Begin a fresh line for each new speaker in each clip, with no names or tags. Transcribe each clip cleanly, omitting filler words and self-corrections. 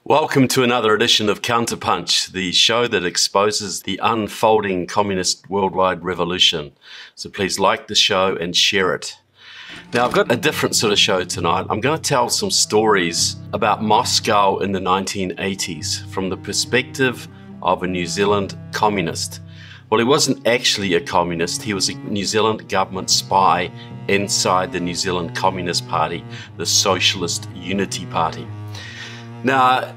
Welcome to another edition of Counterpunch, the show that exposes the unfolding communist worldwide revolution. So please like the show and share it. Now, I've got a different sort of show tonight. I'm going to tell some stories about Moscow in the 1980s from the perspective of a New Zealand communist. Well, he wasn't actually a communist. He was a New Zealand government spy inside the New Zealand Communist Party, the Socialist Unity Party. Now,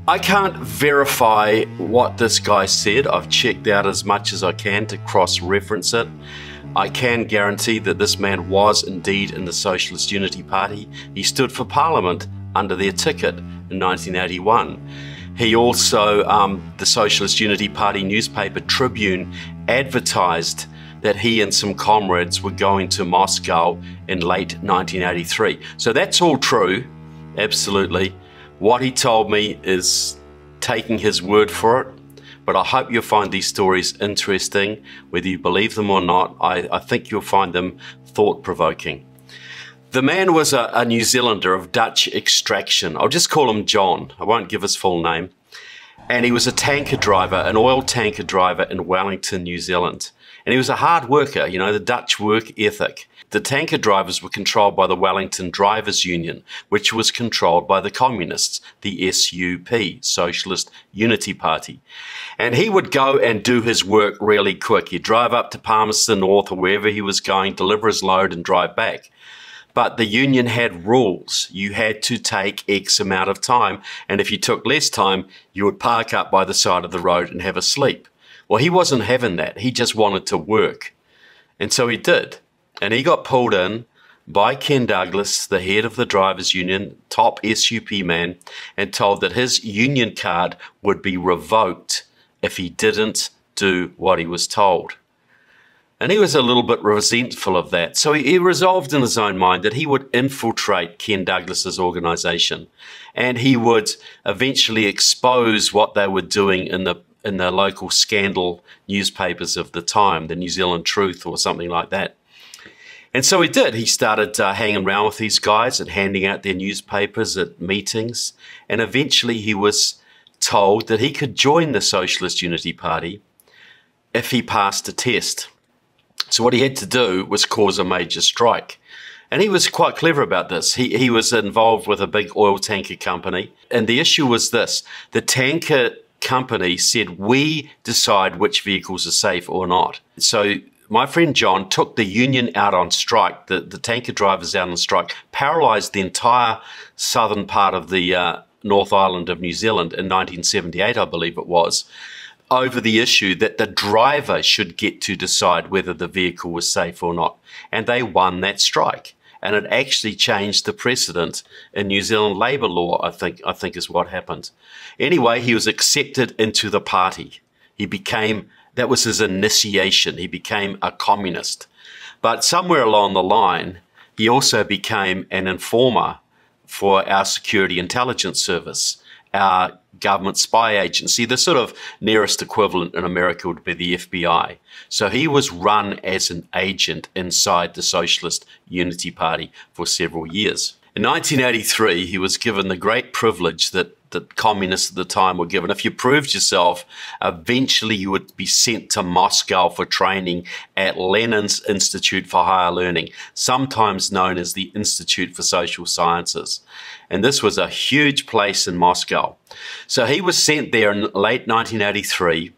I can't verify what this guy said. I've checked out as much as I can to cross-reference it. I can guarantee that this man was indeed in the Socialist Unity Party. He stood for Parliament under their ticket in 1981. He also, the Socialist Unity Party newspaper Tribune advertised that he and some comrades were going to Moscow in late 1983. So that's all true, absolutely. What he told me is taking his word for it, but I hope you'll find these stories interesting, whether you believe them or not. I think you'll find them thought-provoking. The man was a New Zealander of Dutch extraction. I'll just call him John. I won't give his full name. And he was a tanker driver, an oil tanker driver in Wellington, New Zealand. And he was a hard worker, you know, the Dutch work ethic. The tanker drivers were controlled by the Wellington Drivers Union, which was controlled by the communists, the SUP, Socialist Unity Party. And he would go and do his work really quick. He'd drive up to Palmerston North or wherever he was going, deliver his load and drive back. But the union had rules. You had to take X amount of time, and if you took less time, you would park up by the side of the road and have a sleep. Well, he wasn't having that. He just wanted to work. And so he did. And he got pulled in by Ken Douglas, the head of the drivers union, top SUP man, and told that his union card would be revoked if he didn't do what he was told. And he was a little bit resentful of that. So he resolved in his own mind that he would infiltrate Ken Douglas's organization, and he would eventually expose what they were doing in the local scandal newspapers of the time, the New Zealand Truth or something like that. And so he did. He started hanging around with these guys and handing out their newspapers at meetings. And eventually he was told that he could join the Socialist Unity Party if he passed a test. So what he had to do was cause a major strike. And he was quite clever about this. He was involved with a big oil tanker company. And the issue was this: the tanker company said, we decide which vehicles are safe or not. So my friend John took the union out on strike, the tanker drivers out on strike, paralyzed the entire southern part of the North Island of New Zealand in 1978, I believe it was, over the issue that the driver should get to decide whether the vehicle was safe or not. And they won that strike. And it actually changed the precedent in New Zealand labour law, I think is what happened. Anyway, he was accepted into the party. That was his initiation. He became a communist. But somewhere along the line, he also became an informer for our security intelligence service, our government spy agency. The sort of nearest equivalent in America would be the FBI. So he was run as an agent inside the Socialist Unity Party for several years. In 1983, he was given the great privilege that communists at the time were given. If you proved yourself, eventually you would be sent to Moscow for training at Lenin's Institute for Higher Learning, sometimes known as the Institute for Social Sciences. And this was a huge place in Moscow. So he was sent there in late 1983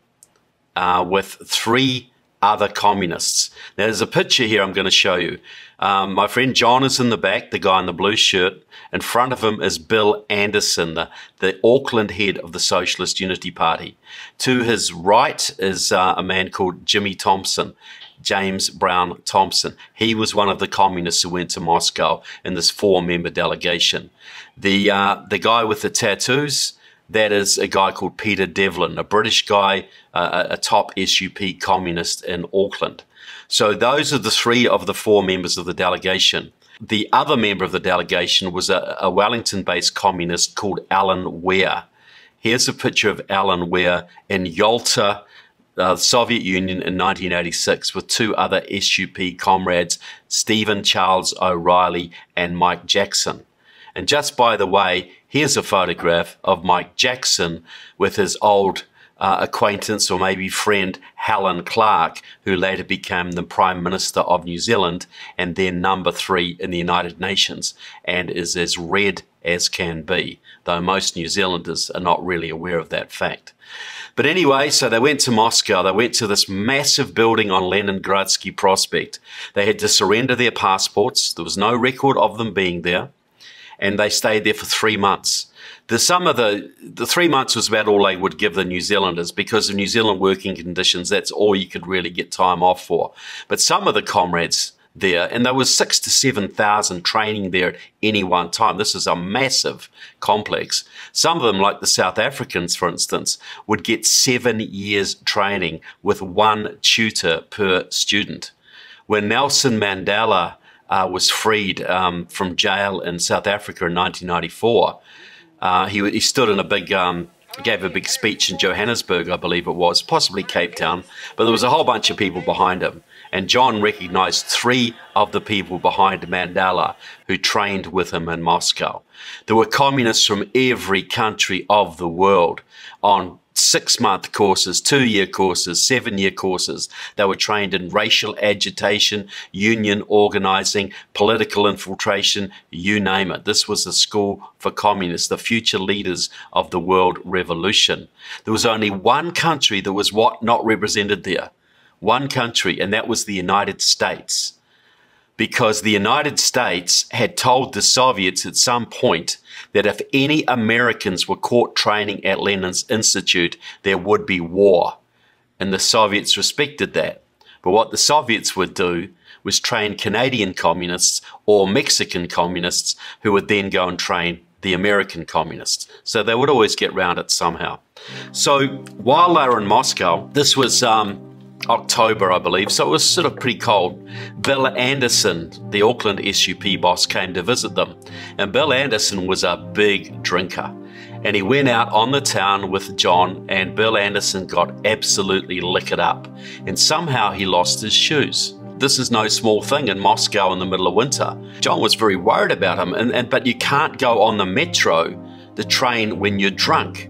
with 3 other communists. Now, there's a picture here I'm going to show you. My friend John is in the back, the guy in the blue shirt. In front of him is Bill Anderson, the Auckland head of the Socialist Unity Party. To his right is a man called Jimmy Thompson, James Brown Thompson. He was one of the communists who went to Moscow in this 4-member delegation. The guy with the tattoos, that is a guy called Peter Devlin, a British guy, a top SUP communist in Auckland. So those are the 3 of the 4 members of the delegation. The other member of the delegation was a Wellington-based communist called Alan Ware. Here's a picture of Alan Ware in Yalta, the Soviet Union in 1986 with 2 other SUP comrades, Stephen Charles O'Reilly and Mike Jackson. And just by the way, here's a photograph of Mike Jackson with his old acquaintance or maybe friend Helen Clark, who later became the Prime Minister of New Zealand and then #3 in the United Nations, and is as red as can be, though most New Zealanders are not really aware of that fact. But anyway, so they went to Moscow. They went to this massive building on Leningradsky Prospect. They had to surrender their passports. There was no record of them being there. And they stayed there for 3 months. The 3 months was about all they would give the New Zealanders, because of New Zealand working conditions, that's all you could really get time off for. But some of the comrades there, and there was 6,000 to 7,000 training there at any one time. This is a massive complex. Some of them, like the South Africans, for instance, would get 7 years training with 1 tutor per student. When Nelson Mandela was freed from jail in South Africa in 1994, he stood in a big, gave a big speech in Johannesburg, I believe it was, possibly Cape Town, but there was a whole bunch of people behind him. And John recognized 3 of the people behind Mandela who trained with him in Moscow. There were communists from every country of the world on 6-month courses, 2-year courses, 7-year courses. They were trained in racial agitation, union organizing, political infiltration, you name it. This was a school for communists, the future leaders of the world revolution. There was only one country that was not represented there. One country, and that was the United States. Because the United States had told the Soviets at some point that if any Americans were caught training at Lenin's Institute, there would be war. And the Soviets respected that. But what the Soviets would do was train Canadian communists or Mexican communists who would then go and train the American communists. So they would always get round it somehow. So while they were in Moscow, this was October, I believe, so it was sort of pretty cold. Bill Anderson, the Auckland SUP boss, came to visit them. And Bill Anderson was a big drinker. And he went out on the town with John, and Bill Anderson got absolutely liquored up. And somehow he lost his shoes. This is no small thing in Moscow in the middle of winter. John was very worried about him, but you can't go on the metro, the train, when you're drunk.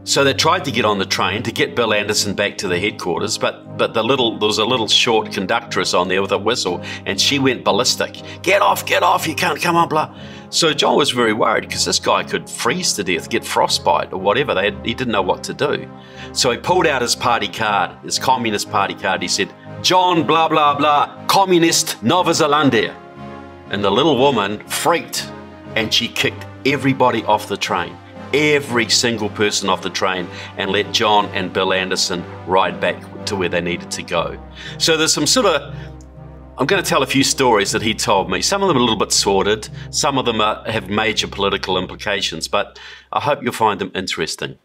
So they tried to get on the train to get Bill Anderson back to the headquarters, but there was a little short conductress on there with a whistle, and she went ballistic. Get off, you can't come on, blah. So John was very worried because this guy could freeze to death, get frostbite or whatever. He didn't know what to do. So he pulled out his party card, his Communist Party card. He said, John, blah, blah, blah, Communist Nova Zelandia. And the little woman freaked, and she kicked everybody off the train. Every single person off the train, and let John and Bill Anderson ride back to where they needed to go. So there's some I'm going to tell a few stories that he told me. Some of them are a little bit sordid, some of them have major political implications, but I hope you'll find them interesting.